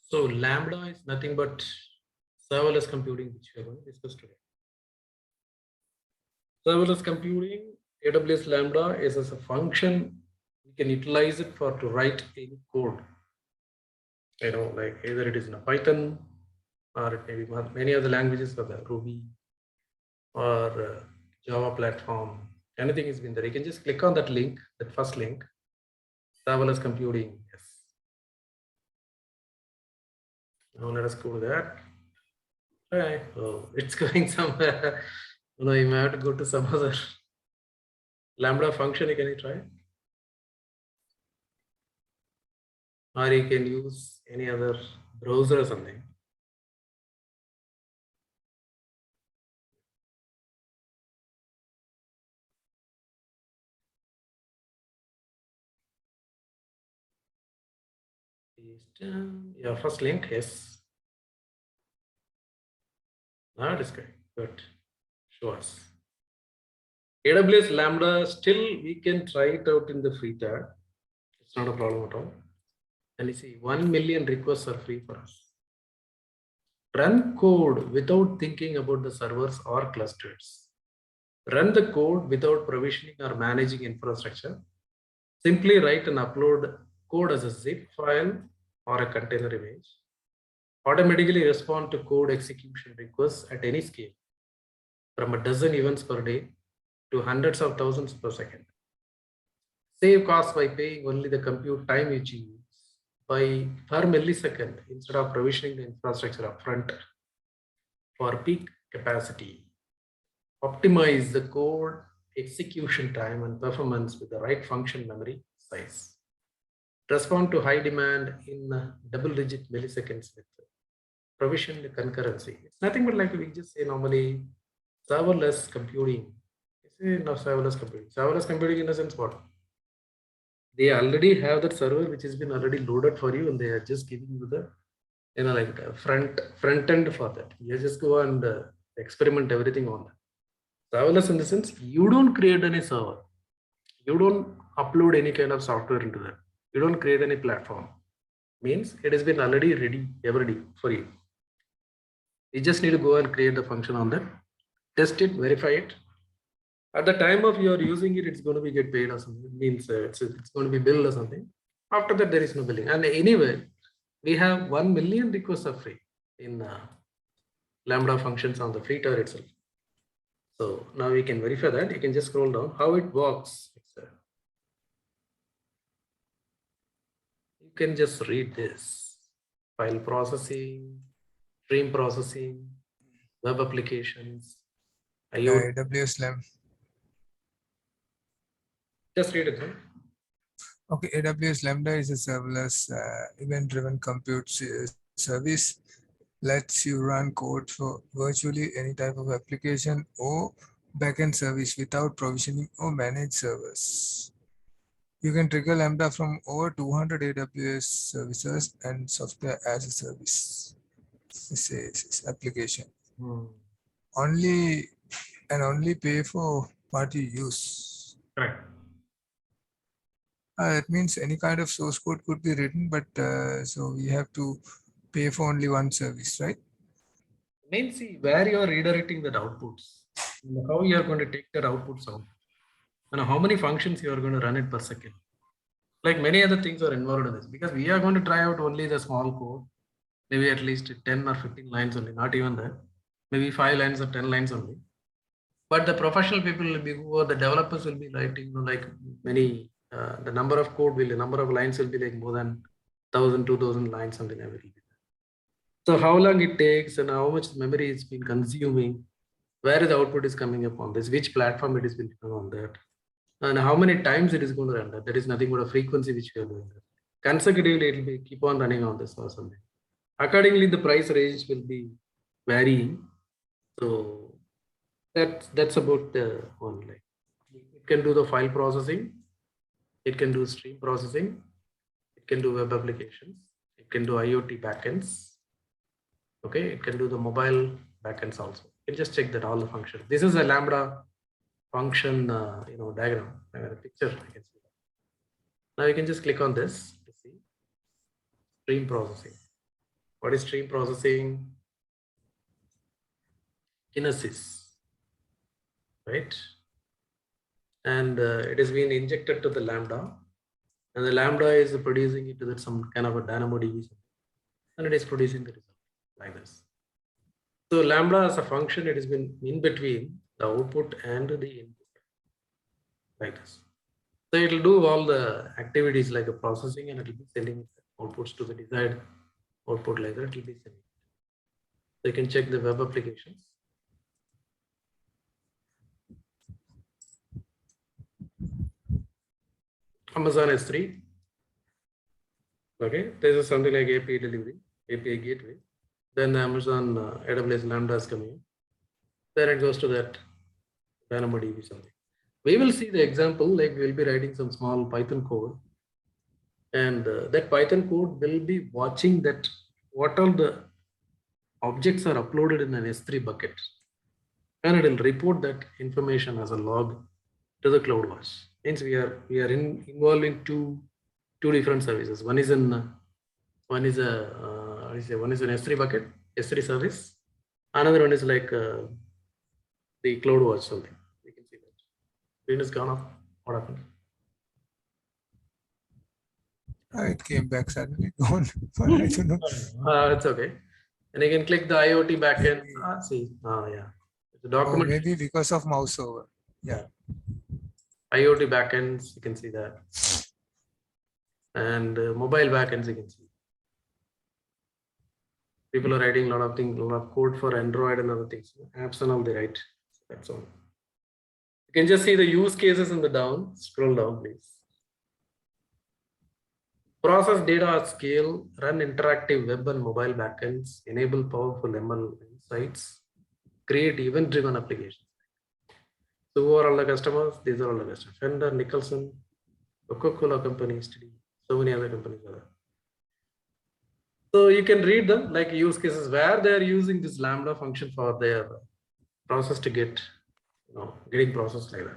So Lambda is nothing but serverless computing, which we are going to discuss today. Serverless computing, AWS Lambda is as a function. We can utilize it for to write any code. Like either it is in a Python or it may be many other languages, for the Ruby or Java platform. Anything has been there. You can just click on that link, that first link, serverless computing. Yes. Now let us go to that. Right. Oh, it's going somewhere. You may have to go to some other Lambda function. Can you try? Or you can use any other browser or something. Yeah, first link, yes. Now it is great. Good. Show us. AWS Lambda, still we can try it out in the free tab. It's not a problem at all. And you see, 1 million requests are free for us. Run code without thinking about the servers or clusters. Run the code without provisioning or managing infrastructure. Simply write and upload code as a zip file or a container image. Automatically respond to code execution requests at any scale, from a dozen events per day to hundreds of thousands per second. Save costs by paying only the compute time you use by per millisecond instead of provisioning the infrastructure upfront for peak capacity. Optimize the code execution time and performance with the right function memory size. Respond to high demand in double-digit milliseconds with provisioned concurrency. It's nothing but like we just say normally serverless computing. Serverless computing. Serverless computing in a sense what? They already have that server which has been already loaded for you, and they are just giving you the like front end for that. You just go and experiment everything on that. Serverless in the sense you don't create any server, you don't upload any kind of software into that, you don't create any platform. Means it has been already ready, every for you. You just need to go and create the function on that, test it, verify it. At the time of your using it, it's going to be get paid or something. It means it's going to be billed or something. After that, there is no billing. And anyway, we have 1 million requests are free in Lambda functions on the free tier itself. So now we can verify that. You can just scroll down how it works. You can just read this: file processing, stream processing, web applications, IoT. AWS Lambda. Just read it. Huh? Okay, AWS Lambda is a serverless event-driven compute service. Lets you run code for virtually any type of application or backend service without provisioning or manage servers. You can trigger Lambda from over 200 AWS services and software as a service. This is application. Only pay for what you use. Correct. That means any kind of source code could be written, but so we have to pay for only one service, right? Means see where you are redirecting that outputs, how you are going to take that outputs out, and how many functions you are going to run it per second. Like many other things are involved in this, because we are going to try out only the small code, maybe at least 10 or 15 lines only, not even that, maybe 5 lines or 10 lines only. But the professional people will be, who are the developers will be writing, like many, the number of lines will be like more than 1,000, 2,000 lines, something like that. So how long it takes and how much memory it's been consuming, where the output is coming up on this, which platform it is been on that, and how many times it is going to run that. That is nothing but a frequency which we are doing that. Consecutively, it will be keep on running on this or something. Accordingly, the price range will be varying. So that's about the one. Like it can do the file processing, it can do stream processing, it can do web applications, it can do IoT backends. Okay, it can do the mobile backends also. You can just check that all the functions. This is a Lambda function, diagram. I have a picture. I can see that. Now you can just click on this to see stream processing. What is stream processing? Kinesis, right? And it is being injected to the Lambda, and the Lambda is producing it to some kind of a DynamoDB, and it is producing the result like this. So Lambda as a function, it has been in between the output and the input like this. So it will do all the activities like a processing, and it will be sending outputs to the desired output like that. It will be sending. So you can check the web applications. Amazon S3. Okay, this is something like API delivery, API gateway. Then Amazon AWS Lambda is coming in. Then it goes to that DynamoDB something. We will see the example, like we'll be writing some small Python code, and that Python code will be watching that what all the objects are uploaded in an S3 bucket, and it will report that information as a log to the CloudWatch. Means we are involving two different services. One is an S3 bucket, S3 service. Another one is like the CloudWatch something. You can see that. Screen is gone off. What happened? It came back suddenly. Gone. I don't know. It's okay. And you can click the IoT backend. See, yeah. The Or document. maybe because of mouse over. Yeah. IoT backends, you can see that. And mobile backends, you can see. People are writing a lot of things, a lot of code for Android and other things. Apps and all they write. That's all. You can just see the use cases in the down. Scroll down, please. Process data at scale, run interactive web and mobile backends, enable powerful ML insights, create event-driven applications. So who are all the customers? These are all the customers. Fender, Nicholson, Coca-Cola company, so many other companies are there. So you can read them like use cases where they are using this Lambda function for their process to get, getting processed like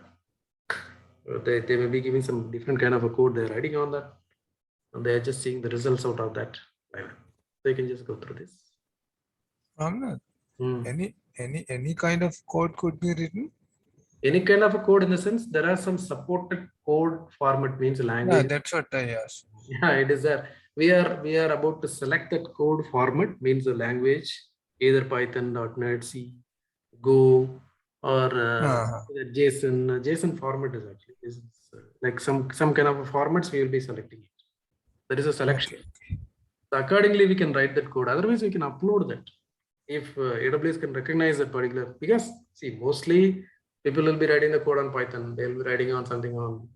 that. They may be giving some different kind of a code they're writing on that, and they're just seeing the results out of that. Like that. So you can just go through this. Any kind of code could be written. Any kind of a code in the sense there are some supported code format means language. Yeah, that's what I asked. Yeah, it is there. We are about to select that code format means the language, either Python, .NET, C, Go, or JSON. JSON format is actually like some kind of a formats we will be selecting it. There is a selection. Okay. So accordingly, we can write that code. Otherwise, we can upload that. If AWS can recognize that particular, because see, mostly people will be writing the code on Python. They'll be writing on something on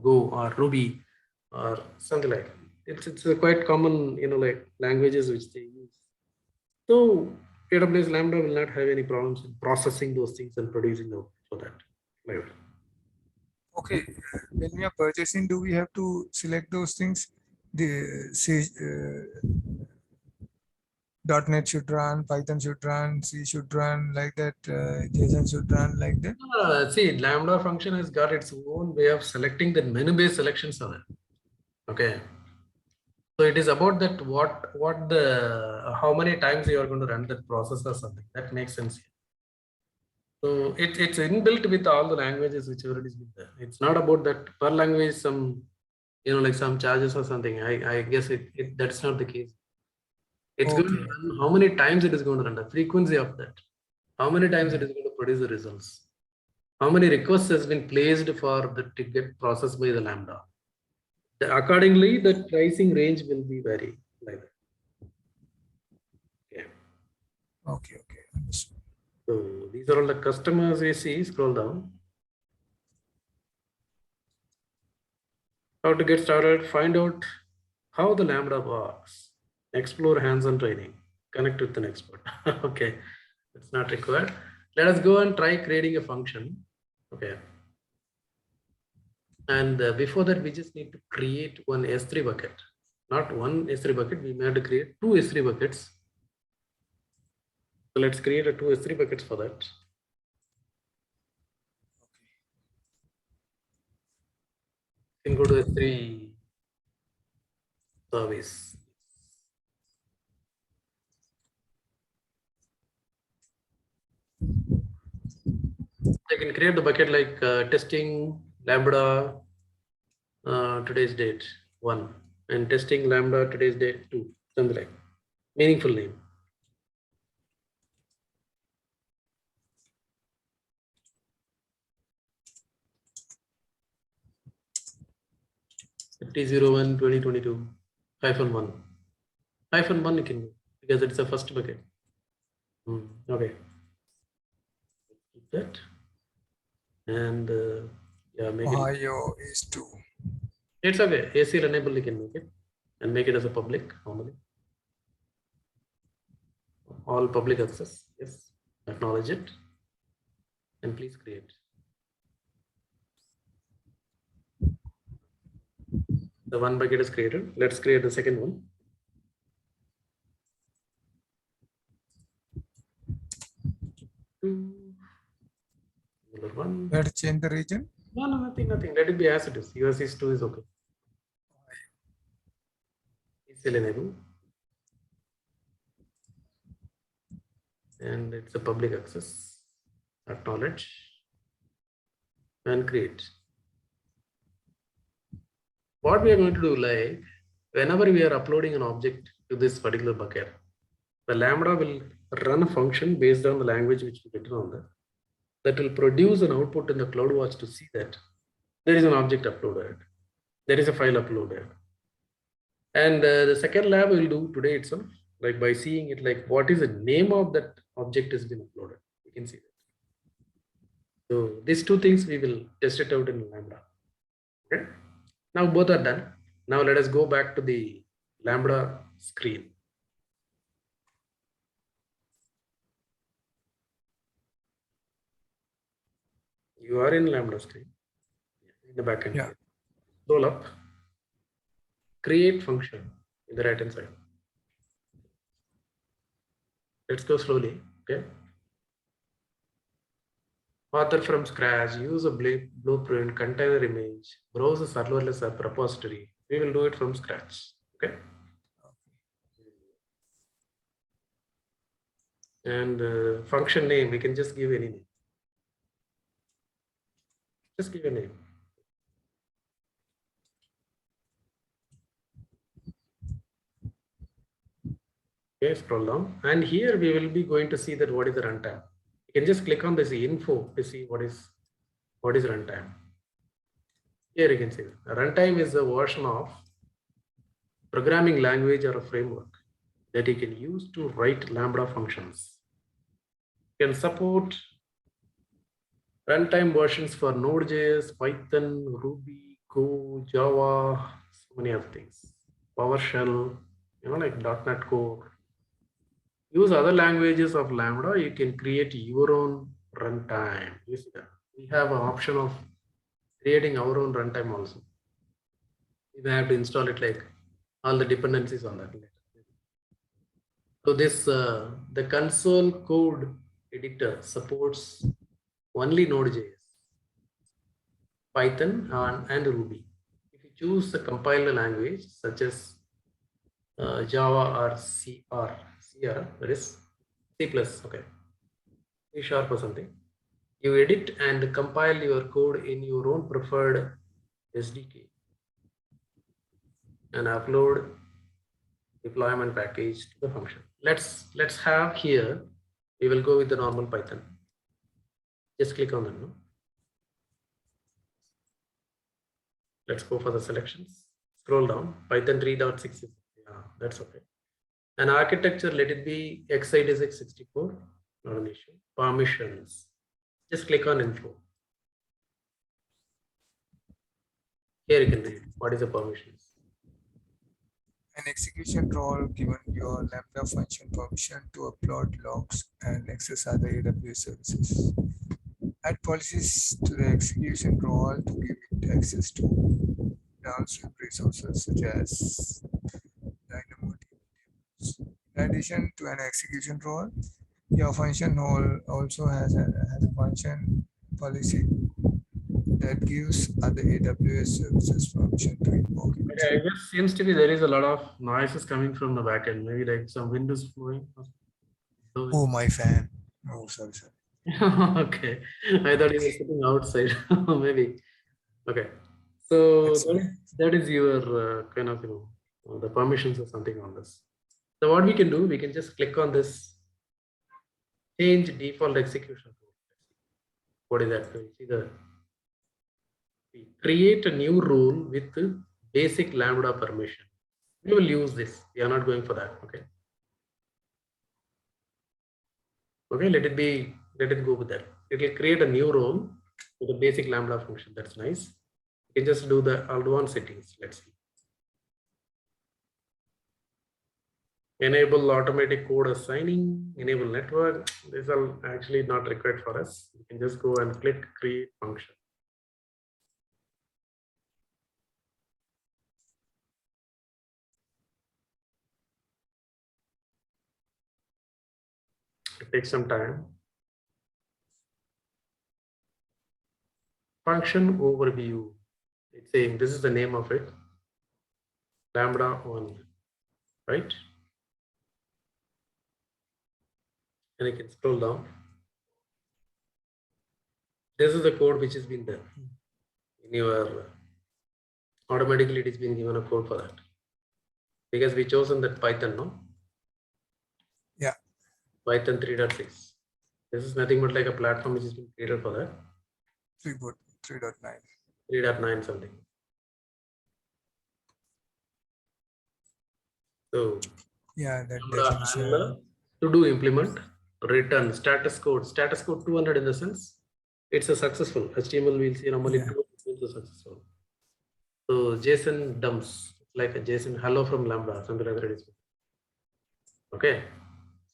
Go or Ruby or something like that. It's a quite common, like languages which they use. So AWS Lambda will not have any problems in processing those things and producing them for that. Later. Okay, when we are purchasing, do we have to select those things? The say .NET should run, Python should run, C should run like that, JSON should run like that. See, Lambda function has got its own way of selecting the menu-based selections are there. Okay. So it is about that how many times you are going to run that process or something. That makes sense here. So it's inbuilt with all the languages whichever it is with there. It's not about that per language some like some charges or something. I guess that's not the case. It's going to run how many times it is going to run, the frequency of that. How many times it is going to produce the results. How many requests has been placed for that to get processed by the Lambda. Accordingly, the pricing range will be vary like that. Okay. So these are all the customers we see. Scroll down. How to get started? Find out how the Lambda works. Explore hands-on training. Connect with an expert. Okay, it's not required. Let us go and try creating a function. Okay. And before that, we just need to create one S3 bucket. Not one S3 bucket. We may have to create two S3 buckets. So let's create two S3 buckets for that. You can go to S3 service. I can create the bucket like testing lambda today's date 1 and testing lambda today's date 2, something like meaningful name. T01 2022 -1 -1 you can do because it's the first bucket. Okay, keep that and yeah, make it. Ohio is 2. It's okay. ACL enable you can make it and make it as a public normally. All public access. Yes, acknowledge it and please create. The one bucket is created. Let's create the second one. Another one. Let's change the region. No, nothing. Let it be as it is. US is 2 is okay. ACL enable. And it's a public access. Acknowledge and create. What we are going to do, like whenever we are uploading an object to this particular bucket, the Lambda will run a function based on the language which we written on that will produce an output in the CloudWatch to see that there is an object uploaded, there is a file uploaded. And the second lab we will do today itself, like by seeing it, like what is the name of that object has been uploaded. You can see that. So these two things we will test it out in Lambda. Okay. Now both are done. Now let us go back to the Lambda screen. You are in Lambda screen in the backend. Yeah. Scroll up. Create function in the right hand side. Let's go slowly. Okay. Author from scratch, use a blueprint, container image, browse a serverless app repository. We will do it from scratch. Okay. And function name, we can just give any name. Just give a name. Okay, scroll down. And here we will be going to see that what is the runtime. You can just click on this info to see what is runtime. Here you can see runtime is a version of programming language or a framework that you can use to write Lambda functions. You can support runtime versions for Node.js, Python, Ruby, Go, Java, so many other things. PowerShell, like .NET Core. Use other languages of Lambda, you can create your own runtime. You see that? We have an option of creating our own runtime also. You may have to install it like all the dependencies on that. So this, the console code editor supports only Node.js, Python and Ruby. If you choose a compiled language such as Java or CR, that is C++, okay, C# or something. You edit and compile your code in your own preferred SDK and upload deployment package to the function. Let's have here, we will go with the normal Python. Just click on that. No? Let's go for the selections. Scroll down. Python 3.6. Yeah, that's okay. And architecture, let it be x86 64. Not an issue. Permissions. Just click on info. Here you can read what is the permissions. An execution role given your Lambda function permission to upload logs and access other AWS services. Add policies to the execution role to give it access to downstream resources such as DynamoDB. In addition to an execution role, your function role also has a function policy that gives other AWS services permission to invoke it. Okay, it just seems to be there is a lot of noises coming from the backend. Maybe like some windows flowing. Oh, my fan. Oh, sorry. Okay, I thought you were sitting outside. Maybe. Okay. So That's that fine. that is your kind of, the permissions or something on this. So what we can do, we can just click on this change default execution. What is that? You see we create a new rule with basic Lambda permission. We will use this. We are not going for that. Okay. Okay. Let it go with that. It will create a new role with a basic Lambda function. That's nice. You can just do the advanced settings. Let's see. Enable automatic code assigning, enable network. These are actually not required for us. You can just go and click create function. It takes some time. Function overview. It's saying this is the name of it. Lambda 1, right? And you can scroll down. This is the code which has been done in your automatically. It is being given a code for that because we chosen that Python, no? Yeah. Python 3.6. This is nothing but like a platform which has been created for that. 3.9. 3.9 something. So Yeah, that Lambda definition. handler to do implement return status code 200 in the sense it's a successful HTML. We'll see normally Yeah. 2 means a successful. So JSON dumps like a JSON hello from Lambda, something like that it is. Okay.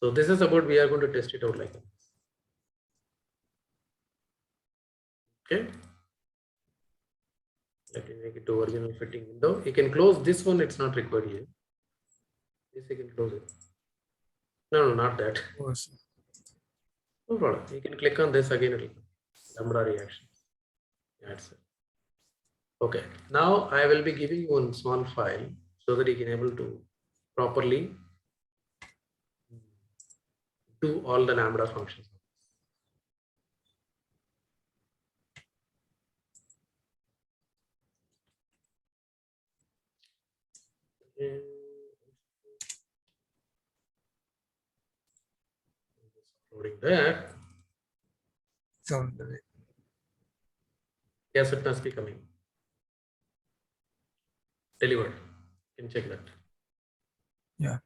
So this is about, we are going to test it out like that. Okay. Let me make it to original fitting window. You can close this one, it's not required here. This you can close it. No, not that. Awesome. No problem. You can click on this again, it'll Lambda reaction. That's it. Okay. Now I will be giving you one small file so that you can able to properly do all the Lambda functions. Uploading that. It's on the way. Yes, it must be coming. Delivered. You can check that. Yeah.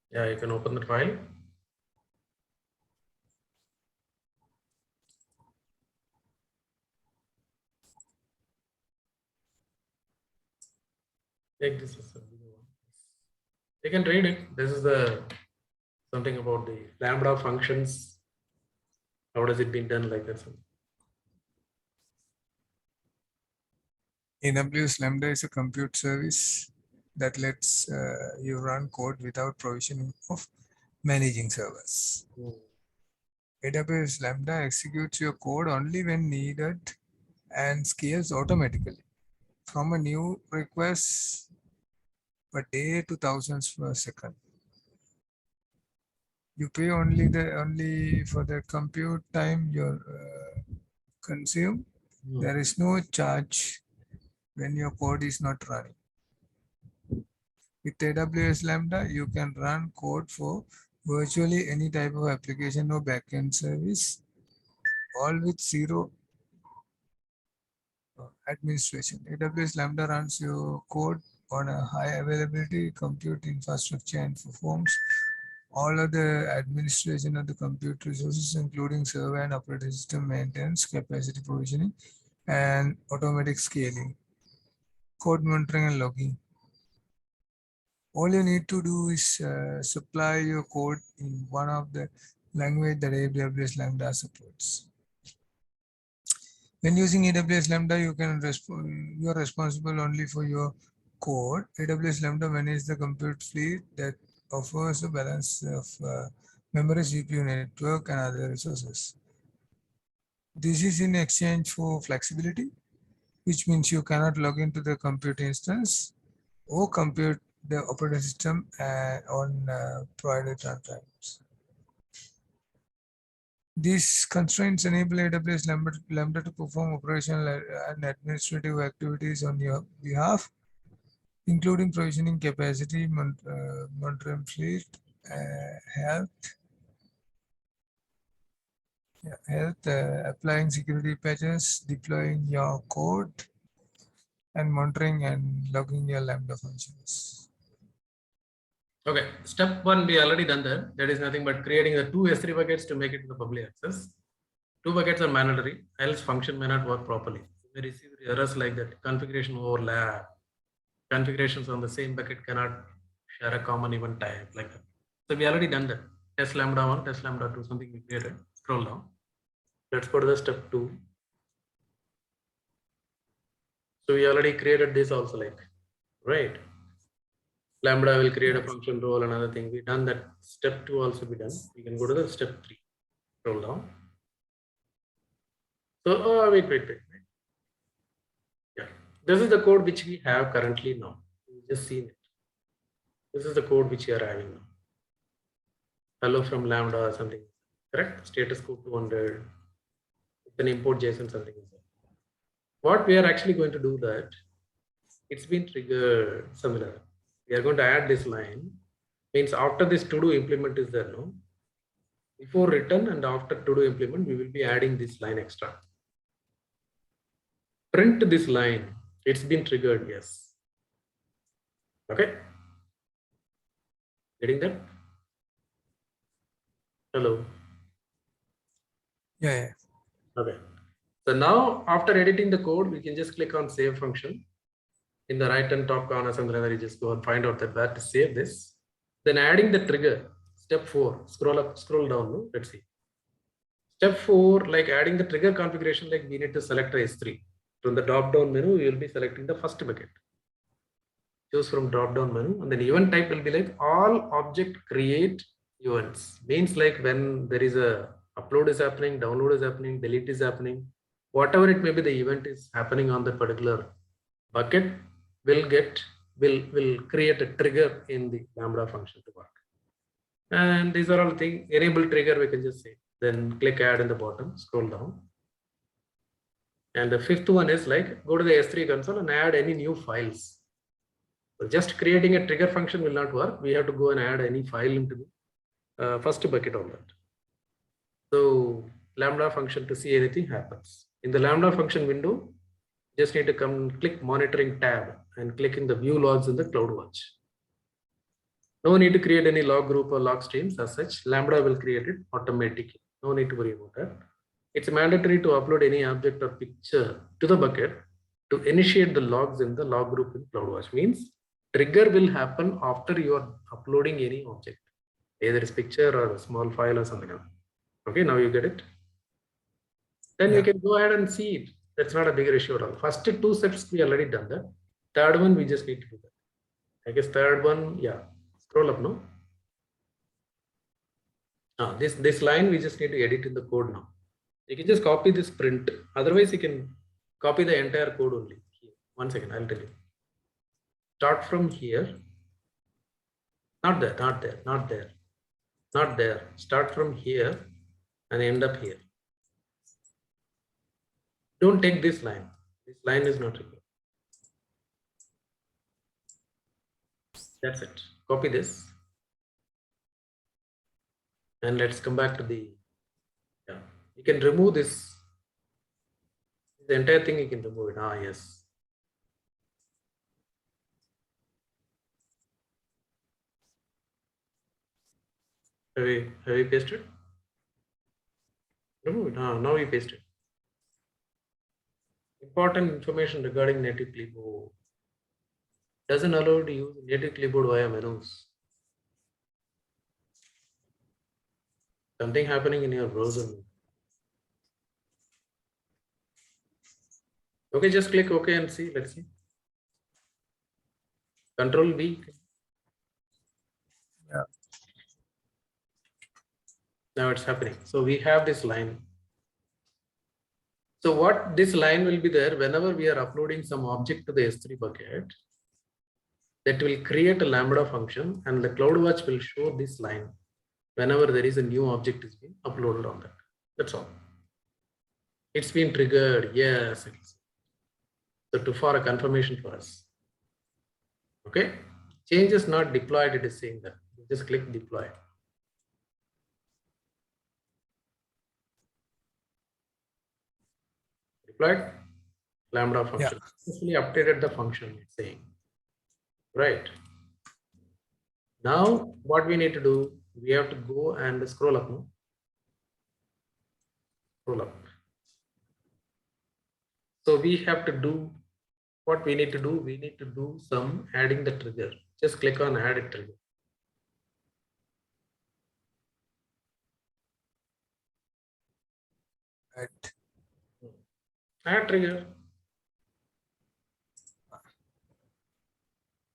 Yeah, you can open the file. Take this as a video. You can read it. This is the something about the Lambda functions. How does it been done like that? AWS Lambda is a compute service that lets you run code without provisioning of managing servers. AWS Lambda executes your code only when needed and scales automatically from a new request per day to thousands per second. You pay only for the compute time you consume. There is no charge when your code is not running. With AWS Lambda, you can run code for virtually any type of application or backend service, all with zero administration. AWS Lambda runs your code on a high availability compute infrastructure and performs all of the administration of the compute resources, including server and operating system maintenance, capacity provisioning, and automatic scaling, code monitoring and logging. All you need to do is supply your code in one of the language that AWS Lambda supports. When using AWS Lambda, you are responsible only for your code. AWS Lambda manages the compute fleet that offers a balance of memory, CPU, network, and other resources. This is in exchange for flexibility, which means you cannot log into the compute instance or compute the operating system on provided runtimes. These constraints enable AWS Lambda to perform operational and administrative activities on your behalf, including provisioning capacity, monitoring fleet, health, applying security patches, deploying your code, and monitoring and logging your Lambda functions. Okay, step one, we already done that. That is nothing but creating the two S3 buckets to make it to the public access. Two buckets are mandatory, else function may not work properly. We receive errors like that, configuration overlap, configurations on the same bucket cannot share a common event type like that. So we already done that. Test lambda 1, test lambda 2, something we created. Scroll down. Let's go to the step 2. So we already created this also, like, right? Lambda will create a function role, another thing. We done that. Step 2 also be done. We can go to the step 3. Scroll down. So wait. Yeah, this is the code which we have currently now. You just seen it. This is the code which you are having now. Hello from Lambda or something. Correct? Status code 200. It's an import JSON something. What we are actually going to do that, it's been triggered similar. We are going to add this line. Means after this to do implement is there, no? Before return and after to do implement, we will be adding this line extra. Print this line. It's been triggered, yes. Okay. Getting that? Hello. Yeah. Okay. So now after editing the code, we can just click on save function. In the right hand top corner, somewhere you just go and find out that where to save this. Then adding the trigger, step 4, scroll up, scroll down, no? Let's see. Step 4, like adding the trigger configuration, like we need to select a S3. From the drop down menu, you will be selecting the first bucket. Choose from drop down menu, and then event type will be like all object create events. Means like when there is a upload is happening, download is happening, delete is happening, whatever it may be, the event is happening on that particular bucket will create a trigger in the Lambda function to work. And these are all things. Enable trigger, we can just say. Then click add in the bottom, scroll down. And the fifth one is like go to the S3 console and add any new files. So just creating a trigger function will not work. We have to go and add any file into the first bucket on that. So Lambda function to see anything happens. In the Lambda function window, just need to come click monitoring tab and click in the view logs in the CloudWatch. No need to create any log group or log streams as such. Lambda will create it automatically. No need to worry about that. It's mandatory to upload any object or picture to the bucket to initiate the logs in the log group in CloudWatch. Means trigger will happen after you are uploading any object, either it's picture or a small file or something else. Okay, now you get it. Then we can go ahead and see it. That's not a bigger issue at all. First 2 steps we already done that. Third one we just need to do that. I guess third one, yeah. Scroll up now. This line we just need to edit in the code now. You can just copy this print. Otherwise, you can copy the entire code only. Here. 1 second, I'll tell you. Start from here. Not there. Start from here and end up here. Don't take this line. This line is not required. That's it. Copy this. And let's come back to the, you can remove this. The entire thing you can remove it. Yes. Have we pasted? Remove it. Now we paste it. Important information regarding native clipboard. Doesn't allow to use native clipboard via menus. Something happening in your browser. Okay, just click OK and see. Let's see. Control V. Yeah. Now it's happening. So we have this line. So what this line will be there whenever we are uploading some object to the S3 bucket, that will create a Lambda function, and the CloudWatch will show this line whenever there is a new object is being uploaded on that. That's all. It's been triggered. Yes. So for a confirmation for us. Okay. Change is not deployed. It is saying that. Just click deploy. Deployed Lambda function. Successfully updated the function. It's saying. Right. Now what we need to do, we have to go and scroll up. No? Scroll up. So we have to do what we need to do. We need to do some adding the trigger. Just click on add a trigger. Right. Add trigger.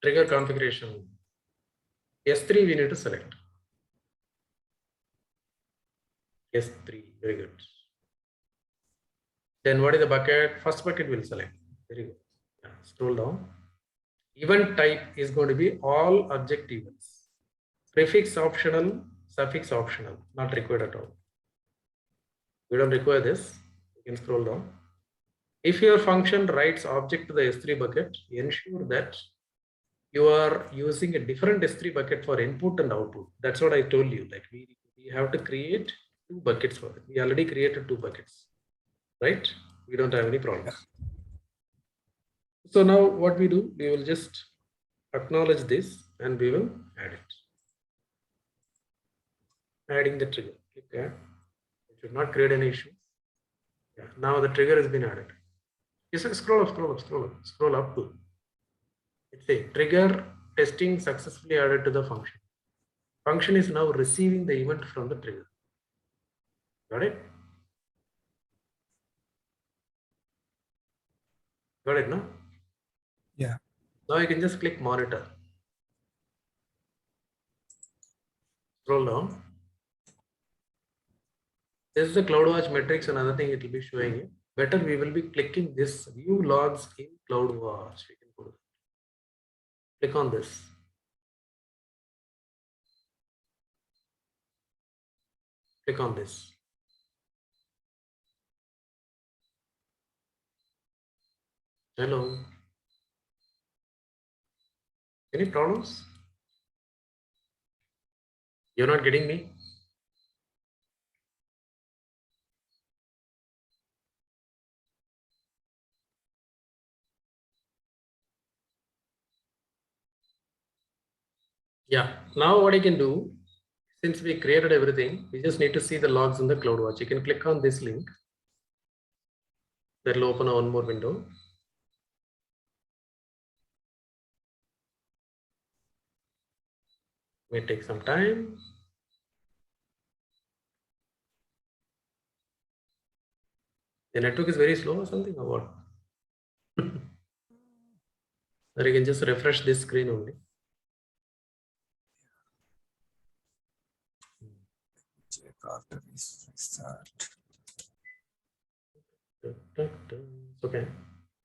Trigger configuration. S3 we need to select. S3, very good. Then what is the bucket? First bucket we'll select. Very good. Yeah, scroll down. Event type is going to be all object events. Prefix optional, suffix optional, not required at all. We don't require this. You can scroll down. If your function writes object to the S3 bucket, ensure that you are using a different S3 bucket for input and output. That's what I told you. Like we have to create 2 buckets for it. We already created 2 buckets, right? We don't have any problems. So now what we do, we will just acknowledge this and we will add it. Adding the trigger. Okay. It should not create any issue. Yeah. Now the trigger has been added. Yes, scroll up. To. It's a trigger testing successfully added to the function. Function is now receiving the event from the trigger. Got it? Got it, no? Yeah. Now you can just click monitor. Scroll down. This is the CloudWatch metrics, another thing it will be showing you. Better we will be clicking this view logs in CloudWatch. We can put it. Click on this. Click on this. Hello. Any problems? You're not getting me? Yeah. Now what I can do, since we created everything, we just need to see the logs in the CloudWatch. You can click on this link. That will open one more window. May take some time. The network is very slow or something or what? Or you can just refresh this screen only. Check after this restart. It's okay.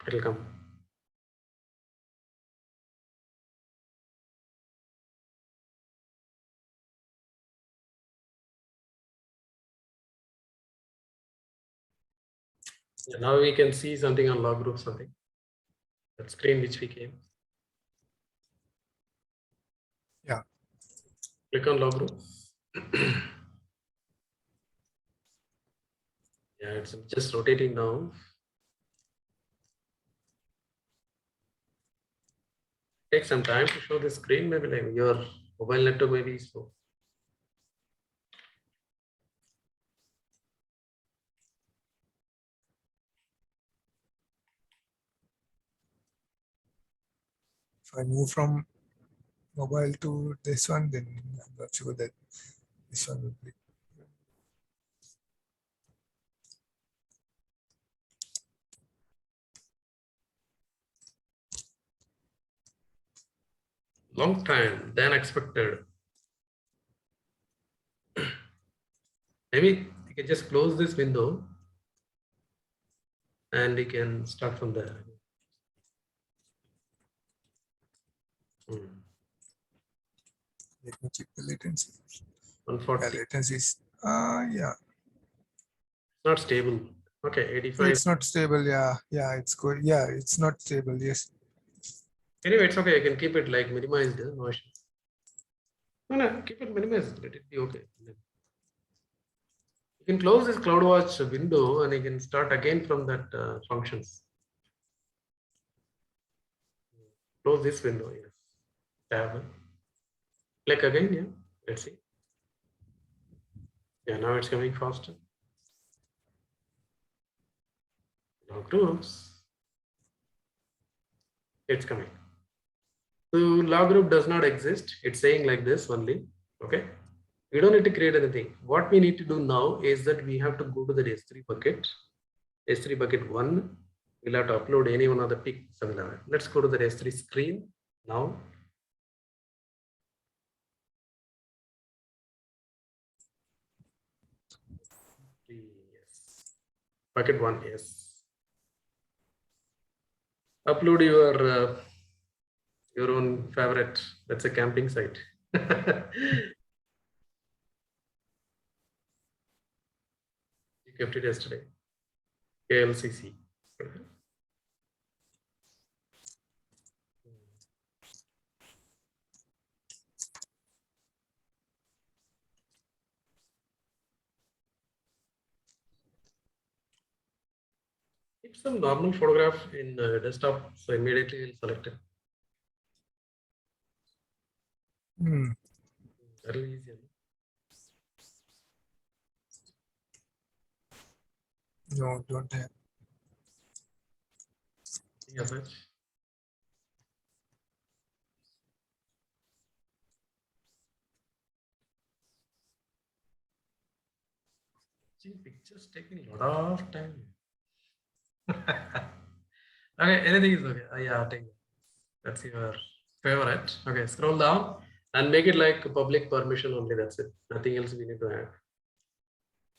It'll come. Yeah, now we can see something on log group, something. That screen which we came. Yeah. Click on log group. Yeah, it's just rotating now. Take some time to show the screen, maybe like your mobile network may be slow. If I move from mobile to this one, then I'm not sure that this one will be. Long time than expected. Maybe you can just close this window and we can start from there. Let me check the latency. 140. Latency is yeah. Not stable. Okay, 85. It's not stable. Yeah, it's good. Yeah, it's not stable. Yes. Anyway, it's okay. I can keep it like minimized. No issue. No, keep it minimized. Let it be okay. You can close this CloudWatch window and you can start again from that functions. Close this window. Yes. Tab. Click again. Yeah. Let's see. Yeah, now it's coming faster. Now groups. It's coming. So log group does not exist. It's saying like this only. Okay. We don't need to create anything. What we need to do now is that we have to go to the S3 bucket. S3 bucket 1. We'll have to upload any one of the pics. Let's go to the S3 screen now. Yes. Bucket 1, yes. Upload your own favorite. That's a camping site. You kept it yesterday. KLCC. Keep some normal photograph in desktop, so immediately we'll select it. Very easy. No, don't have. Yeah, much. See, pictures taking a lot of time. Okay, anything is okay. Yeah, take it. That's your favorite. Okay, scroll down and make it like public permission only. That's it. Nothing else we need to add.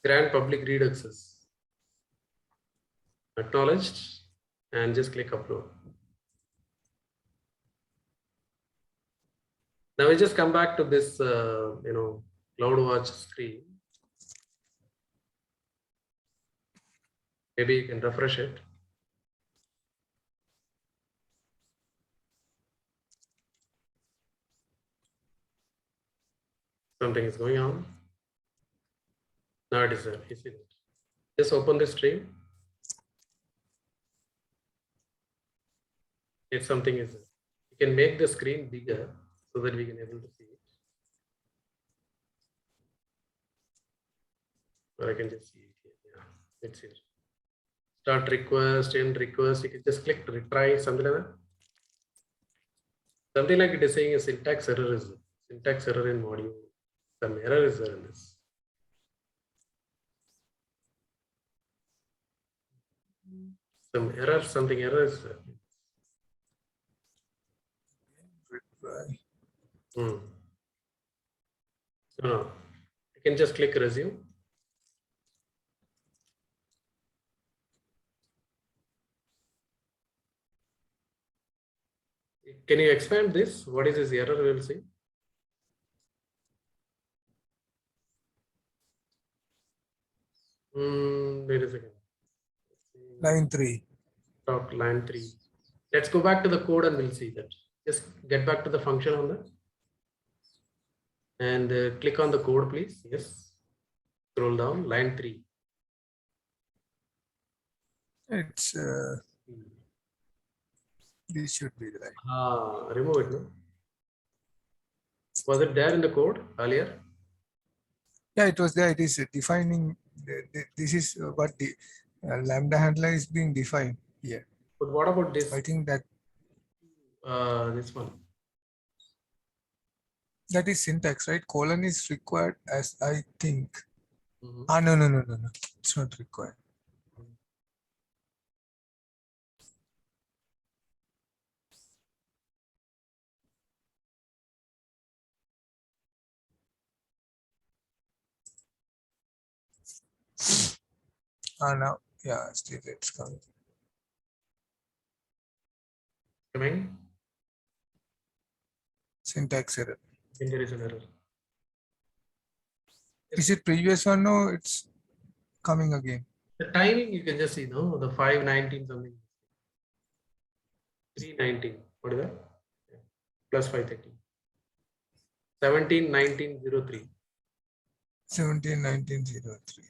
Grant public read access. Acknowledged and just click upload. Now we just come back to this, CloudWatch screen. Maybe you can refresh it. Something is going on. Now it is there. You see that. Just open the stream. If something is there, you can make the screen bigger so that we can able to see it. Or I can just see it here. Yeah, it's here. Start request, end request. You can just click retry, something like that. Something like it is saying a syntax error is there. Syntax error in module. Some error is there in this. Some error, something error is there. No, you can just click resume. Can you expand this? What is this error? We'll see. Wait a second. Line 3. Talk line 3. Let's go back to the code and we'll see that. Just get back to the function on that. And click on the code, please. Yes. Scroll down, line 3. It's this should be the line. Remove it. No? Was it there in the code earlier? Yeah, it was there. It is defining. This is what the lambda handler is being defined here. But what about this? I think that this one. That is syntax, right? Colon is required as I think. Mm-hmm. No. It's not required. Now, yeah, still it's coming. Coming. Syntax error. Then there is an error. Is it previous one? No, it's coming again. The timing you can just see, no, the 519 something. 319. What is that? Yeah. Plus 530. 171903. 171903.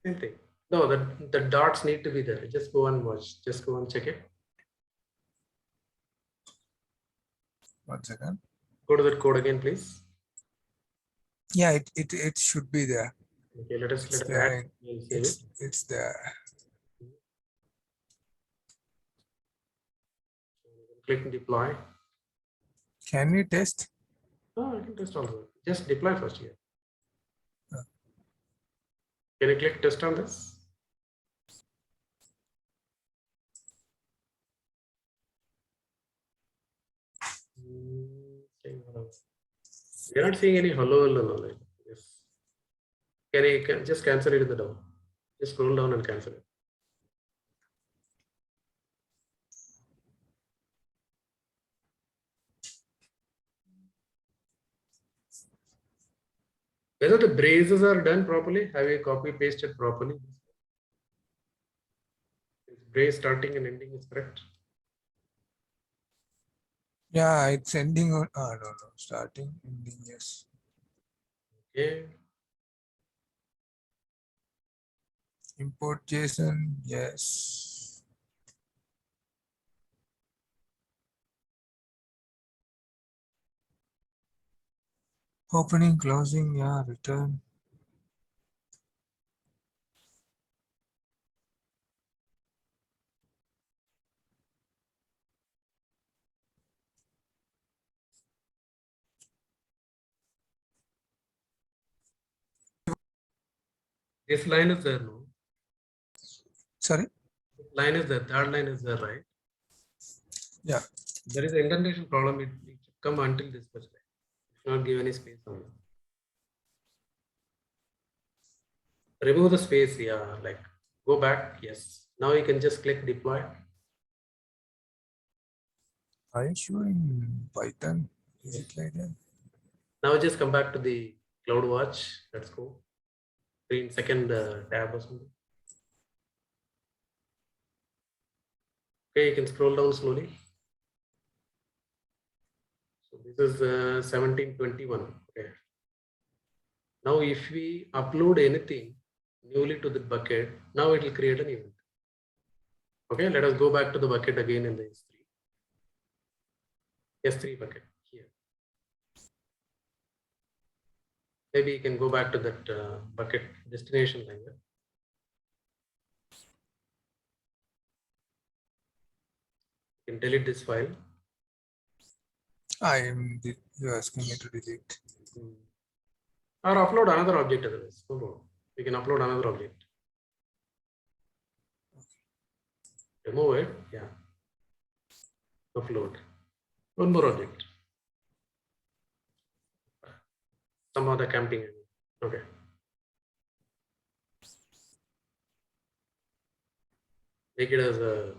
Same thing. No, the dots need to be there. Just go and watch. Just go and check it. 1 second. Go to that code again, please. Yeah, it should be there. Okay, let us there. add. We'll save it. It's there. Click deploy. Can we test? Oh, I can test also. Just deploy first here. Yeah. Can you click test on this? We're not seeing any hello. Yes. Can you just cancel it in the down? Just scroll down and cancel it. Whether the braces are done properly, have you copy pasted properly? Brace starting and ending is correct. Yeah, it's ending on. No, starting, ending, yes. Okay. Import JSON, yes. Opening, closing, yeah, return. This line is there, no? Sorry? Line is there, third line is there, right? Yeah. There is an indentation problem. It should come until this first line. It should not give any space on it. Remove the space, yeah, like go back, yes. Now you can just click deploy. Are you sure in Python? Is it like that? Now just come back to the CloudWatch. Let's go. Green second tab or something. Okay, you can scroll down slowly. So this is 1721. Okay. Now if we upload anything newly to the bucket, now it will create an event. Okay, let us go back to the bucket again in the S3. S3 bucket here. Maybe you can go back to that bucket destination line. You can delete this file. You're asking me to delete. Or upload another object otherwise. No problem. You can upload another object. Remove it. Yeah. Upload. One more object. Some other camping. Okay. Make it as a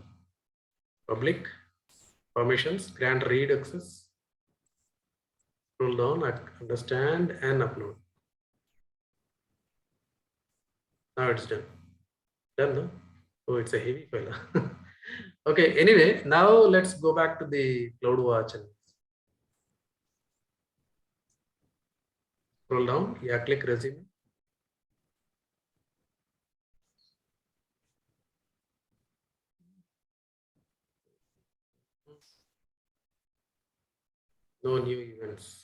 public. Permissions. Grant read access. Scroll down. Understand and upload. Now it's done. Done, no? Oh, it's a heavy file. Okay. Anyway, now let's go back to the CloudWatch and scroll down. Yeah, click resume. No new events.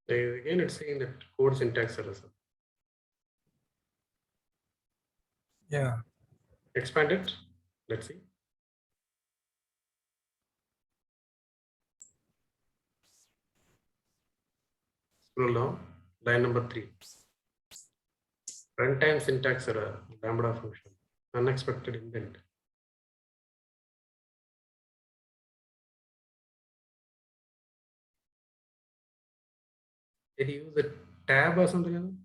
Again, it's saying that code syntax error. Yeah. Expand it. Let's see. Scroll down. Line number 3. Runtime syntax error. Lambda function. Unexpected indent. Did you use a tab or something?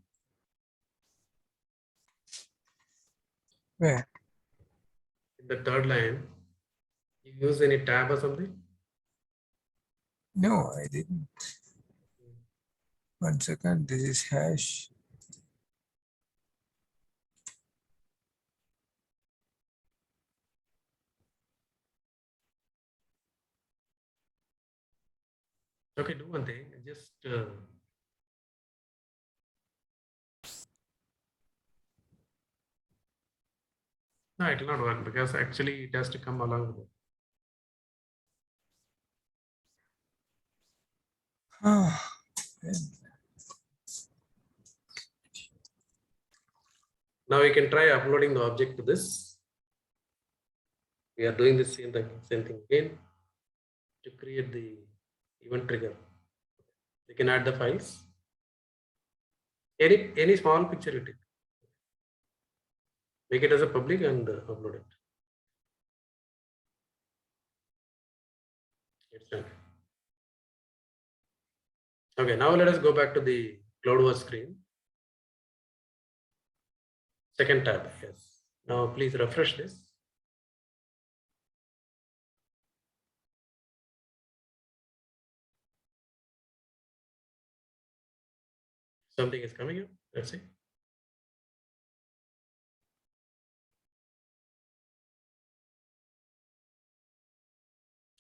Where? In the third line, you use any tab or something? No, I didn't. 1 second. This is hash. Okay, do one thing. Just no, it will not work because actually it has to come along with it. Now we can try uploading the object to this. We are doing the same thing again to create the event trigger. You can add the files. Any small picture you take. Make it as a public and upload it. It's done. Okay, now let us go back to the CloudWatch screen. Second tab, yes. Now please refresh this. Something is coming up. Let's see.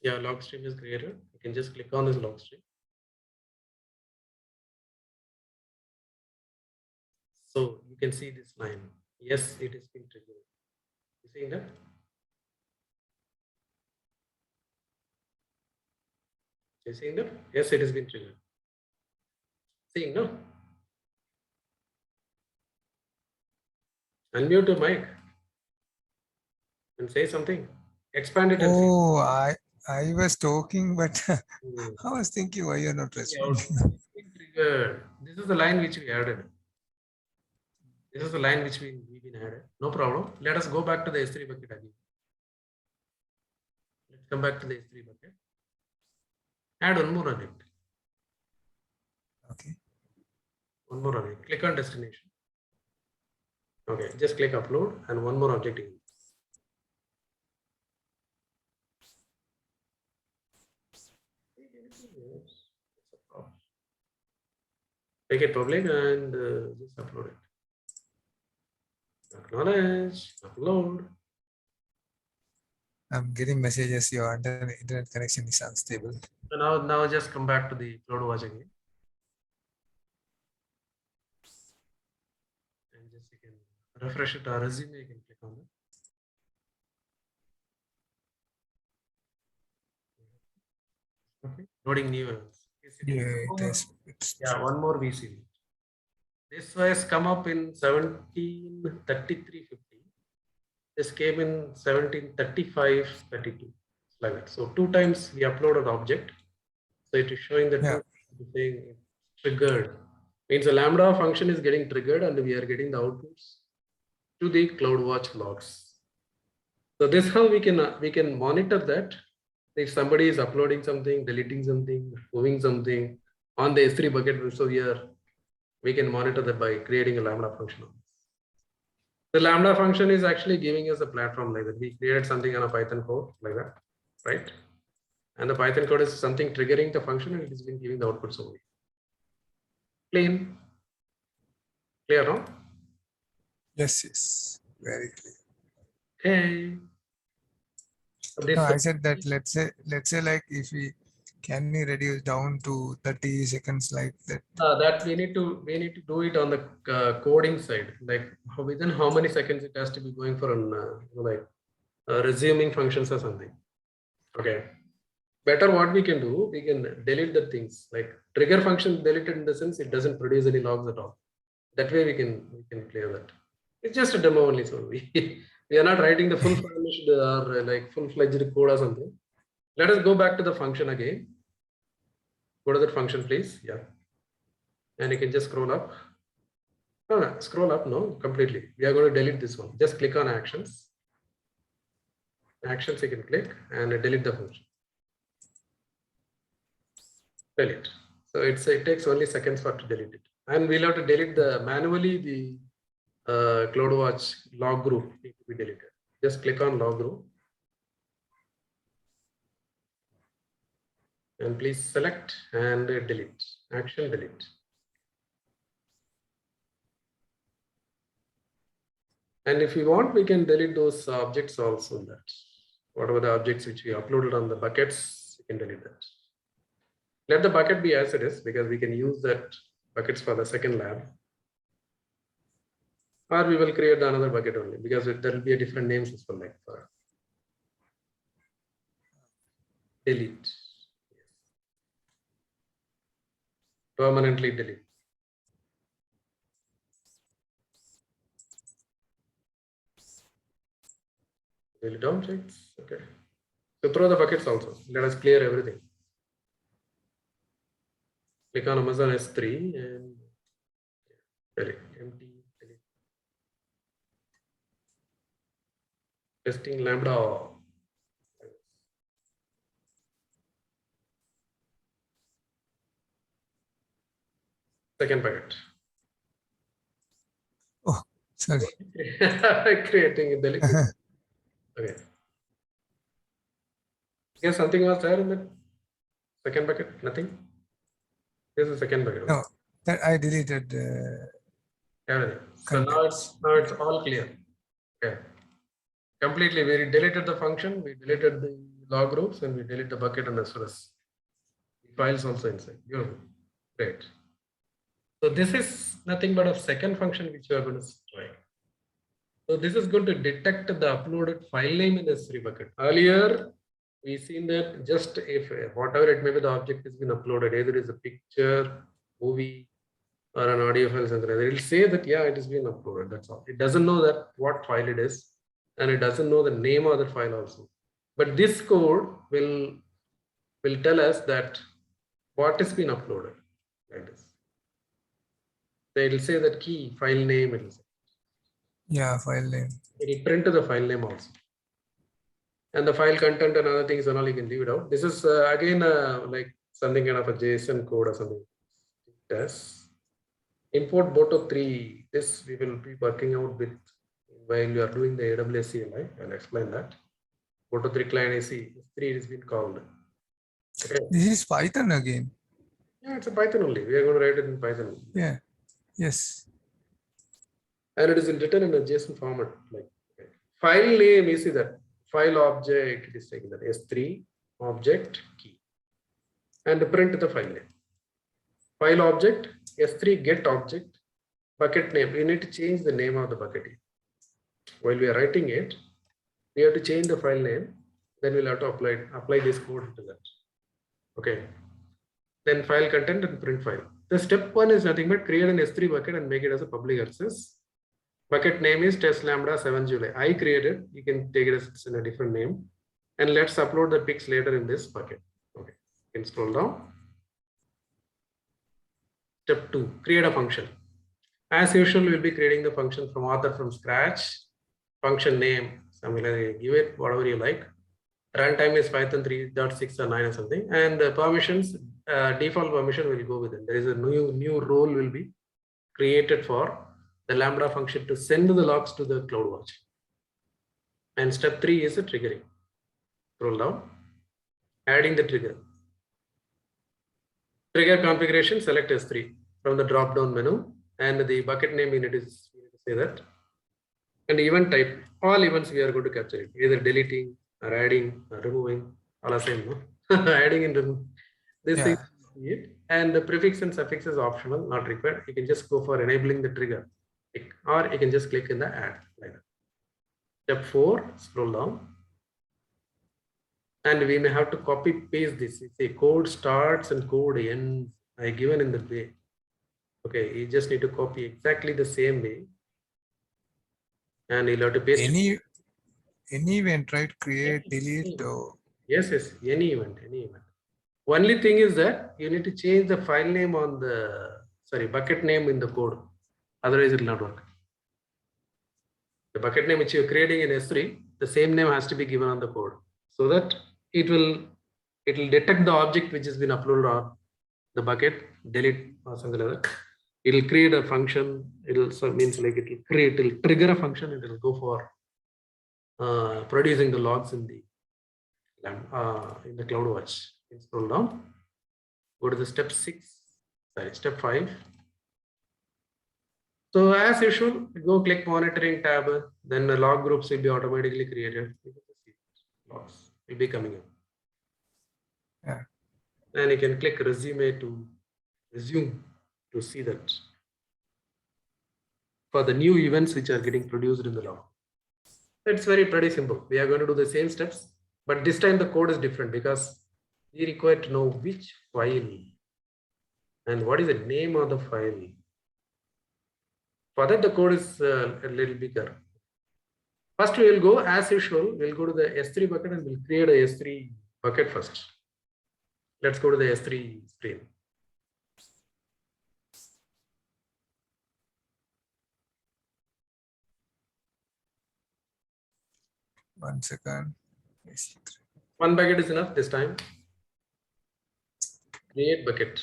Yeah, log stream is created. You can just click on this log stream. So you can see this line. Yes, it has been triggered. You seeing that? You seeing that? Yes, it has been triggered. Seeing, no? Unmute your mic and say something. Expand it and see. Oh, I was talking, but Hmm. I was thinking why you're not Yeah, responding. it's been triggered. This is the line which we added. This is the line which we've been added. No problem. Let us go back to the S3 bucket again. Let's come back to the S3 bucket. Add one more object. Okay. One more object. Click on destination. Okay, just click upload and one more object. Make it public and just upload it. Acknowledge, upload. I'm getting messages. Your internet connection is unstable. So now just come back to the CloudWatch again. And just you can refresh it or resume, you can click on it. Okay, loading new events. Yeah, one more VCV. This was come up in 1733.50. This came in 1735.32. Like that. So 2 times we uploaded object. So it is showing that Yeah. saying it's triggered. Means a Lambda function is getting triggered and we are getting the outputs to the CloudWatch logs. So this is how we can monitor that. If somebody is uploading something, deleting something, moving something on the S3 bucket, so we can monitor that by creating a Lambda function. The Lambda function is actually giving us a platform like that. We created something on a Python code like that, right? And the Python code is something triggering the function and it has been giving the outputs only. Clean. Clear, no? Yes. Very clear. Okay. So this, No, I said that let's say like if we reduce down to 30 seconds like that. that we need to do it on the coding side. Like within how many seconds it has to be going for an resuming functions or something. Okay. Better what we can do, we can delete the things like trigger function deleted in the sense it doesn't produce any logs at all. That way we can clear that. It's just a demo only, so we are not writing the full fledged or like full-fledged code or something. Let us go back to the function again. Go to that function, please. Yeah. And you can just scroll up. No, scroll up, no, completely. We are going to delete this one. Just click on actions. Actions you can click and delete the function. Delete. So it takes only seconds for to delete it. And we'll have to delete the manually the CloudWatch log group need to be deleted. Just click on log group. And please select and delete. Action delete. And if you want, we can delete those objects also. That whatever the objects which we uploaded on the buckets, we can delete that. Let the bucket be as it is, because we can use that buckets for the second lab. Or we will create another bucket only, because there will be a different names as well, like for delete. Permanently delete. Delete objects. Okay. So throw the buckets also. Let us clear everything. Click on Amazon S3 and delete. Empty. Delete. Testing Lambda. Second bucket. Oh, sorry. Creating a delete. Okay. Yes, something was there in the second bucket? Nothing? This is the second bucket. No, that I deleted. Everything. So now it's all clear. Okay. Completely, we deleted the function, we deleted the log groups, and we delete the bucket and as well as the files also inside. Beautiful. Great. So this is nothing but a second function which you are going to try. So this is going to detect the uploaded file name in the S3 bucket. Earlier, we seen that just if whatever it may be, the object has been uploaded, either is a picture, movie, or an audio file, something. It will say that yeah, it has been uploaded. That's all. It doesn't know that what file it is, and it doesn't know the name of the file also. But this code will tell us that what has been uploaded, like this. So it will say that key file name. It will say. Yeah, file name. It will print the file name also. And the file content and other things and all, you can leave it out. This is again like something kind of a JSON code or something. Yes. Import Boto 3. This we will be working out with while you are doing the AWS CLI. I'll explain that. Boto 3 client AC 3 is been called. Okay. This is Python again. Yeah, it's a Python only. We are going to write it in Python. Yeah. Yes. And it is written in a JSON format. Like okay. File name, you see that file object. It is taking that S3 object key and print the file name. File object S3 get object bucket name. We need to change the name of the bucket here. While we are writing it, we have to change the file name. Then we'll have to apply this code to that. Okay. Then file content and print file. The step one is nothing but create an S3 bucket and make it as a public access. Bucket name is test lambda 7 July. I created. You can take it as in a different name. And let's upload the pics later in this bucket. Okay. You can scroll down. Step 2, create a function. As usual, we'll be creating the function from author from scratch. Function name, something like give it whatever you like. Runtime is Python 3.6 or 9 or something. And the permissions, default permission will go with it. There is a new role will be created for the Lambda function to send the logs to the CloudWatch. And step 3 is the triggering. Scroll down, adding the trigger. Trigger configuration, select S3 from the drop down menu, and the bucket name we need to say that. And event type, all events we are going to capture it, either deleting or adding or removing, all the same, no? Adding and removing. This thing, and the prefix and suffix is optional, not required. You can just go for enabling the trigger, or you can just click in the add like that. Step 4, scroll down. And we may have to copy paste this. It's a code starts and code ends. I given in the way. Okay, you just need to copy exactly the same way. And you'll have to paste any event, right? Create, delete. Or... Yes, any event. Only thing is that you need to change the file name on the bucket name in the code. Otherwise, it will not work. The bucket name which you're creating in S3, the same name has to be given on the code, so that it will detect the object which has been uploaded on the bucket, delete or something like that. It'll create a function. It'll so means like it'll trigger a function. It'll go for producing the logs in the CloudWatch. Scroll down. Go to the step 6. Sorry, step 5. So as usual, go click monitoring tab. Then the log groups will be automatically created. Logs will be coming up. Yeah. And you can click resume to resume to see that for the new events which are getting produced in the log. It's very pretty simple. We are going to do the same steps, but this time the code is different because we require to know which file and what is the name of the file. For that, the code is a little bigger. First, we will go as usual. We'll go to the S3 bucket and we'll create a S3 bucket first. Let's go to the S3 screen. One second. One bucket is enough this time. Create bucket.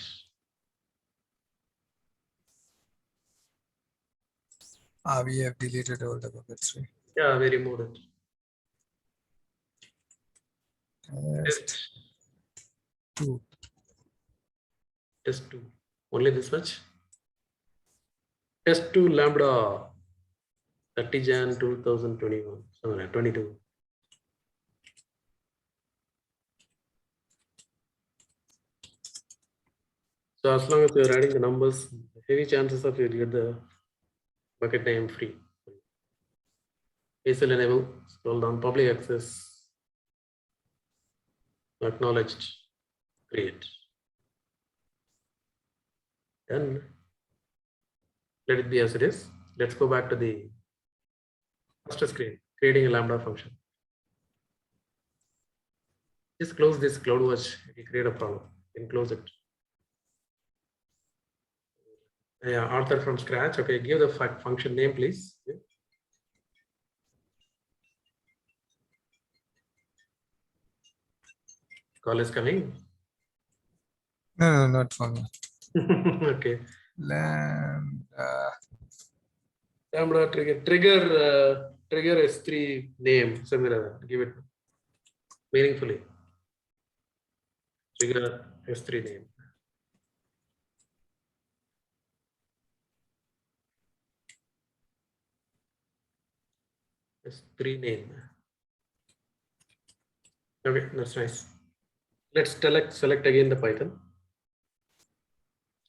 We have deleted all the buckets, right? Yeah, we removed it. Test 2. Test 2. Only this much. Test 2 Lambda 30 Jan 2021. 22. So as long as you're adding the numbers, heavy chances of you'll get the bucket name free. ASL enable, scroll down, public access, acknowledged, create. Done. Let it be as it is. Let's go back to the first screen, creating a Lambda function. Just close this CloudWatch, if you create a problem, you can close it. Yeah, author from scratch. Okay, give the function name, please. Call is coming. No, not for me. Okay. Lambda. Lambda trigger S3 name, something like that. Give it meaningfully. Trigger S3 name. S3 name. Okay, that's nice. Let's select again the Python.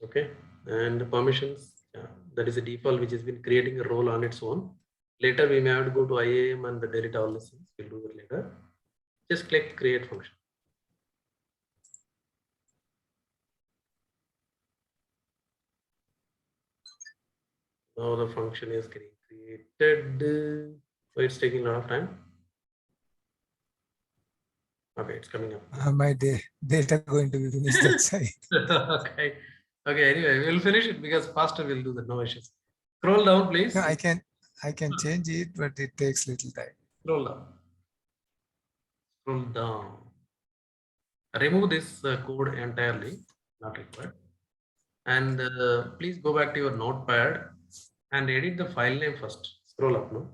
Okay, and the permissions. That is a default which has been creating a role on its own. Later we may have to go to IAM and delete all these things. We'll do that later. Just click create function. Now the function is getting created. So it's taking a lot of time. Okay, it's coming up. My data going to be finished that side. Okay. Okay, anyway, we'll finish it because faster we'll do that, no issues. Scroll down, please. No, I can change it, but it takes little time. Scroll down. Scroll down. Remove this code entirely, not required. And please go back to your notepad and edit the file name first. Scroll up, no?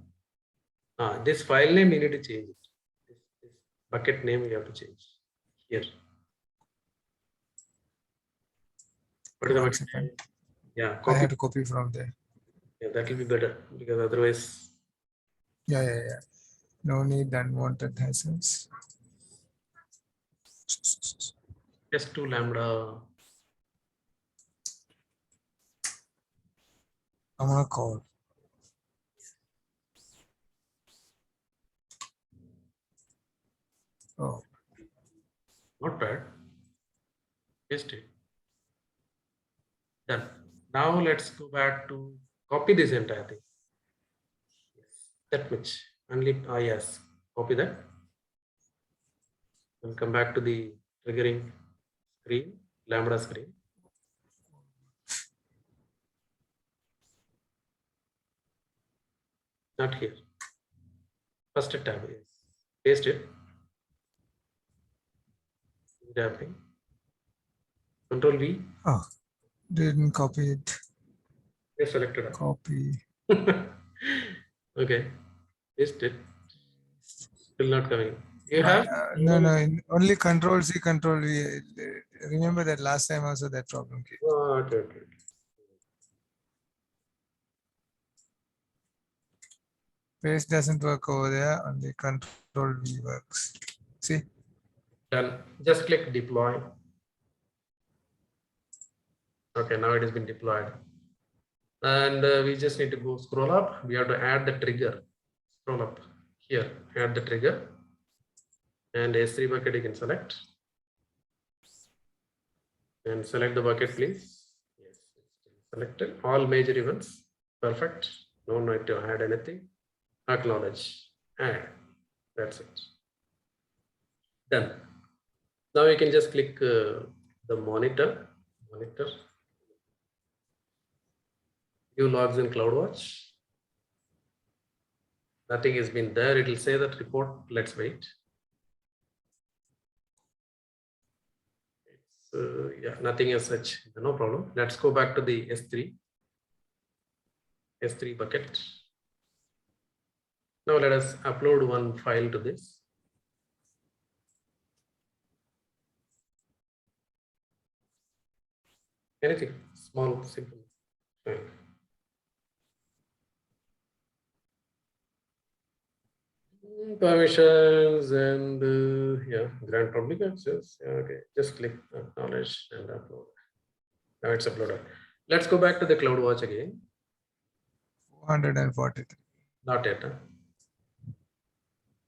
This file name you need to change it. This bucket name you have to change here. What is the bucket name? Yeah, I copy. have to copy from there. Yeah, that will be better because otherwise. Yeah. No need unwanted hassles. Test 2 Lambda. I'm gonna call. Oh, Not bad. Paste it. Done. Now let's go back to copy this entire thing. Yes, that much. Only yes. Copy that. And come back to the triggering screen, Lambda screen. Not here. First tab is paste it. Tapping. Control V. oh, didn't copy it. You selected. Copy. Okay. Paste it. Still not coming. You My, have? no, only Control C, Control V. Remember that last time also that problem came. Oh, okay. Paste doesn't work over there. Only Control V works. See? Done. Just click deploy. Okay, now it has been deployed. And we just need to go scroll up. We have to add the trigger. Scroll up here, add the trigger. And S3 bucket you can select. And select the bucket, please. Yes, it's selected. All major events. Perfect. No need to add anything. Acknowledge. Add. That's it. Done. Now you can just click the monitor. View logs in CloudWatch. Nothing has been there. It will say that report. Let's wait. Yeah, nothing as such. No problem. Let's go back to the S3 bucket. Now let us upload one file to this. Anything small, simple. Fine. Permissions and yeah, grant public access. Yeah, okay, just click acknowledge and upload. Now it's uploaded. Let's go back to the CloudWatch again. 443. Not yet. Huh?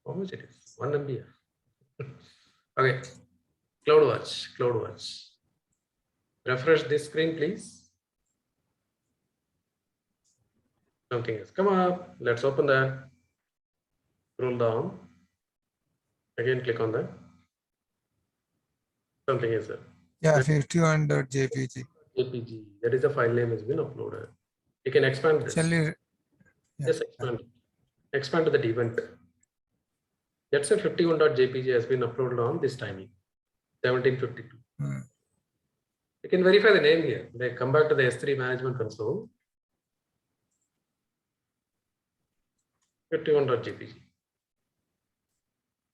How much it is? 1 MB. Okay, CloudWatch. Refresh this screen, please. Something has come up. Let's open that. Scroll down. Again, click on that. Something is there. Yeah, 51.jpg. JPG. That is the file name has been uploaded. You can expand this. Shall we? Yeah. Just expand. Expand to that event. That's a 51.jpg has been uploaded on this timing, 1752. You can verify the name here. They come back to the S3 management console. 51.jpg.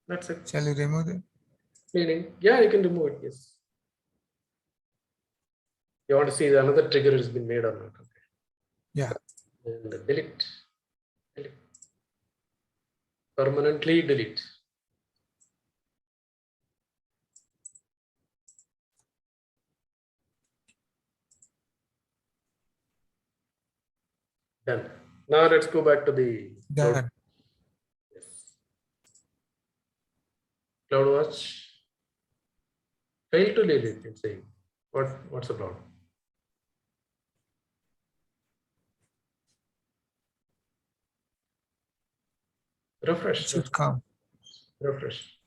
That's it. Shall we remove it? Meaning, yeah, you can remove it. Yes. You want to see another trigger has been made or not? Okay. Yeah. And delete. Permanently delete. Done. Now let's go back to the Done. Yes. CloudWatch. Fail to delete. It's saying. What's the problem? Refresh. It should come. Refresh.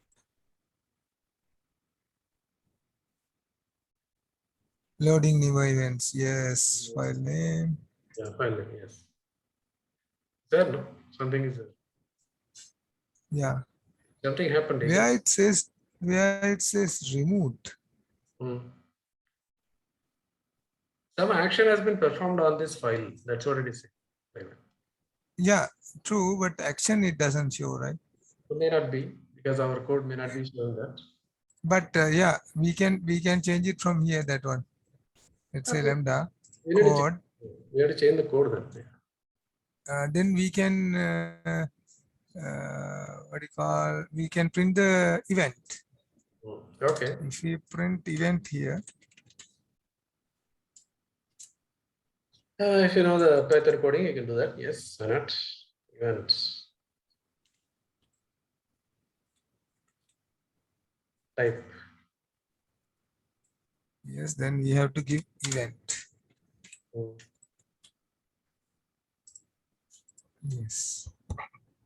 Loading new events. Yes. File name. Yeah, file name. Yes. There, no? Something is there. Yeah. Something happened. Where it says removed. Some action has been performed on this file. That's what it is saying. Yeah, true, but action it doesn't show, right? It may not be because our code may not be showing that. But yeah, we can change it from here. That one. Let's say Okay. lambda We code. have to change the code then. Then we can what do you call? We can print the event. Okay. If we print event here, If you know the Python coding, you can do that. Yes, why not? Events. Type. yes, then we have to give event. Yes.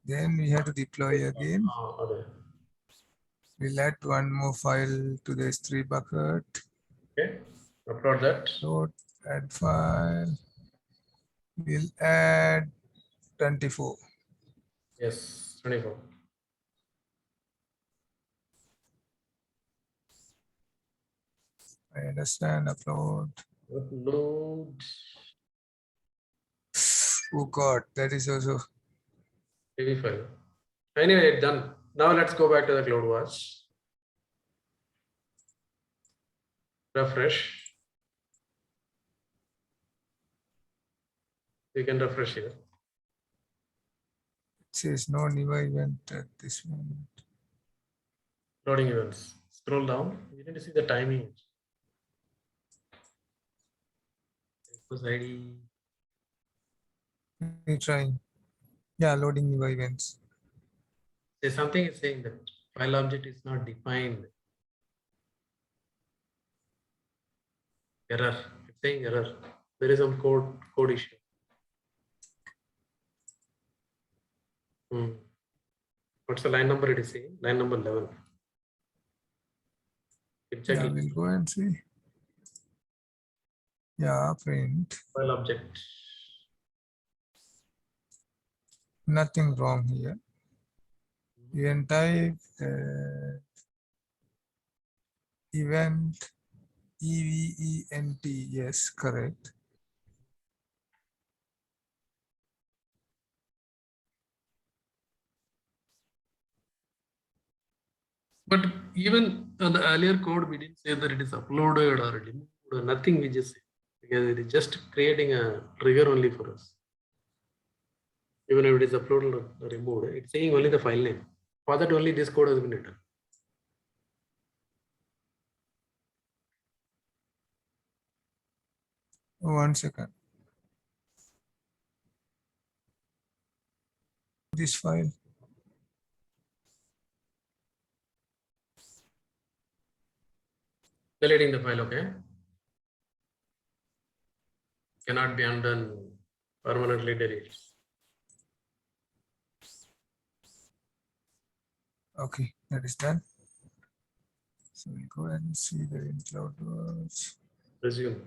Then we have to deploy again. Okay. We'll add one more file to the S3 bucket. Okay. Upload that. Load, add file. We'll add 24. Yes, 24. I understand. Upload. Upload. Oh God, that is also heavy file. Anyway, done. Now let's go back to the CloudWatch. Refresh. You can refresh here. says no new event at this moment. Loading events. Scroll down. You need to see the timing. Equals ID. We're trying. Yeah, loading new events. Say something is saying that file object is not defined. Error. It's saying error. There is some code issue. What's the line number it is saying? Line number 11. Yeah, Exactly. we'll go and see. Yeah, print. File object. Nothing wrong here. Event type, event, EVENT, yes, correct. But even on the earlier code, we didn't say that it is uploaded or removed or nothing. We just say because it is just creating a trigger only for us. Even if it is uploaded or removed, it's saying only the file name. For that only this code has been written. One second. This file. Deleting the file, okay? Cannot be undone. Permanently delete. Okay, that is done. So we'll go ahead and see the in CloudWatch. Resume.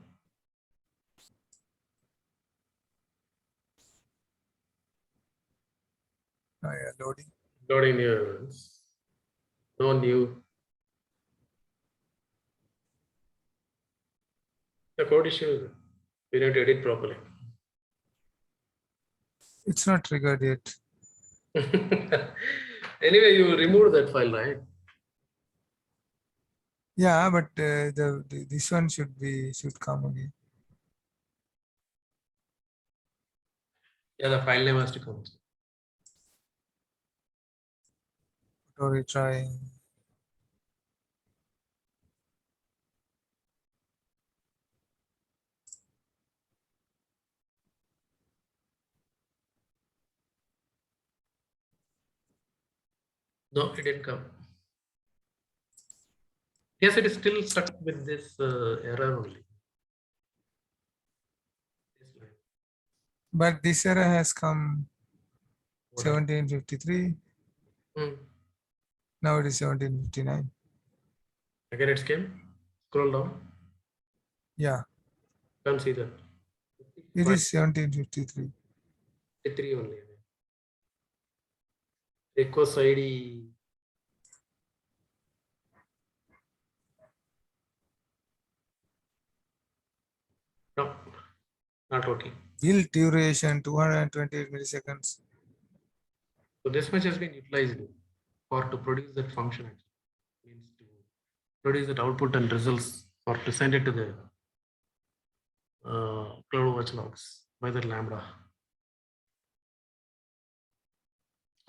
Oh, yeah, loading. Loading new events. No new. The code issue. We need to edit properly. It's not triggered yet. Anyway, you removed that file, right? Yeah, but this one should come again. Yeah, the file name has to come. Or retrying. No, it didn't come. Yes, it is still stuck with this error only. But this error has come What? 1753. Now it is 1759. Again, it came. Scroll down. Yeah, Can't see that. it is 1753. 3 only. Request ID. No, not working. Build duration 228 milliseconds. So this much has been utilized for to produce that function. Actually. Means to produce that output and results or to send it to the CloudWatch logs by the Lambda.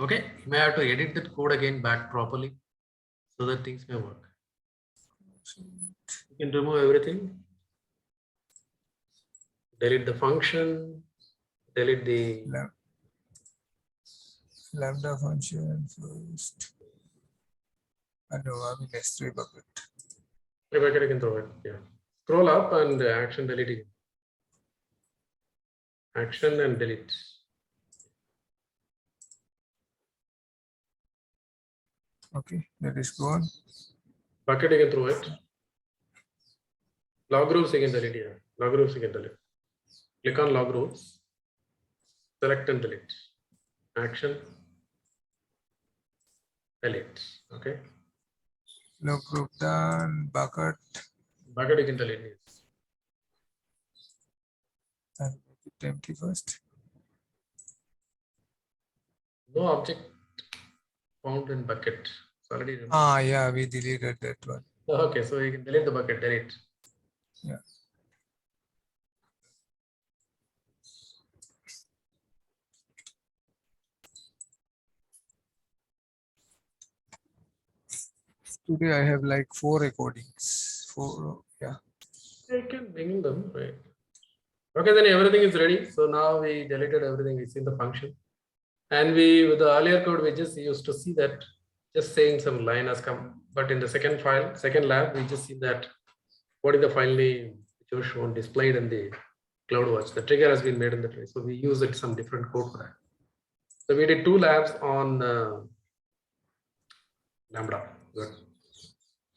Okay, you may have to edit that code again back properly so that things may work. You can remove everything. Delete the function, delete the Lambda function first. I know, I mean S3 bucket. bucket, you can throw it. Yeah. Scroll up and action deleting. Action and delete. Okay, that is gone. Bucket, you can throw it. Log groups, you can delete here. Log groups, you can delete. Click on log groups. Select and delete. Action. Delete. Okay. Log group done. Bucket. Bucket, you can delete this. And make it empty first. No object found in bucket. It's already removed. Yeah, we deleted that one. Okay, so you can delete the bucket, delete. Yeah. Today I have like 4 recordings. 4, yeah. I can bring them, right? Okay, then everything is ready. So now we deleted everything. We see the function. And we, with the earlier code, we just used to see that just saying some line has come. But in the second file, second lab, we just see that what is the file name which was shown displayed in the CloudWatch. The trigger has been made in the tray. So we use it some different code for that. So we did 2 labs on Lambda. Good.